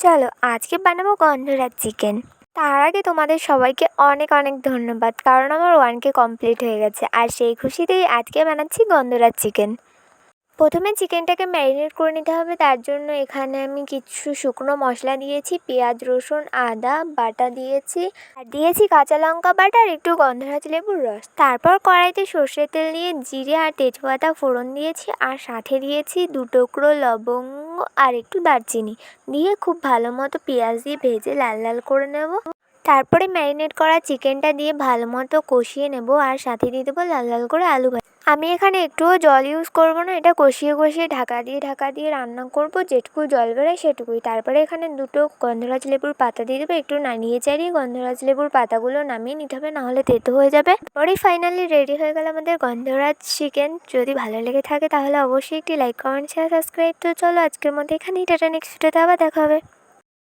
চলো আজকে বানাবো গন্ধরাজ চিকেন। তার আগে তোমাদের সবাইকে অনেক অনেক ধন্যবাদ, কারণ আমার 1K কমপ্লিট হয়ে গেছে আর সেই খুশিতেই আজকে বানাচ্ছি গন্ধরাজ চিকেন। প্রথমে চিকেনটাকে ম্যারিনেট করে নিতে হবে। তার জন্য এখানে আমি কিছু শুকনো মশলা দিয়েছি, পেঁয়াজ রসুন আদা বাটা দিয়েছি, আর দিয়েছি কাঁচা লঙ্কা বাটা আর একটু গন্ধরাজ লেবুর রস। তারপর কড়াইতে সর্ষের তেল দিয়ে জিরে আর তেজপাতা ফোড়ন দিয়েছি, আর সাথে দিয়েছি 2 টুকরো লবঙ্গ আর একটু দারচিনি দিয়ে খুব ভালো মতো পেঁয়াজ দিয়ে ভেজে লাল লাল করে নেব। তারপরে ম্যারিনেট করা চিকেনটা দিয়ে ভালো মতো কষিয়ে নেব, আর সাথে দিয়ে দেবো লাল লাল করে আলু ভাজা। আমি এখানে একটুও জল ইউজ করব না, এটা কষিয়ে কষিয়ে ঢাকা দিয়ে রান্না করব, যেটুকু জল বেরোয় সেটুকুই। তারপরে এখানে 2টো গন্ধরাজ লেবুর পাতা দিয়ে দেবো, একটু নাড়িয়ে চাড়িয়ে গন্ধরাজ লেবুর পাতাগুলো নামিয়ে নিতে হবে, নাহলে তেতো হয়ে যাবে। পরেই ফাইনালি রেডি হয়ে গেল আমাদের গন্ধরাজ চিকেন। যদি ভালো লেগে থাকে তাহলে অবশ্যই একটি লাইক কমেন্ট শেয়ার সাবস্ক্রাইব। তো চলো আজকের মধ্যে এখানেই, টাটা, নেক্সট ভিডিওতে আবার দেখা হবে।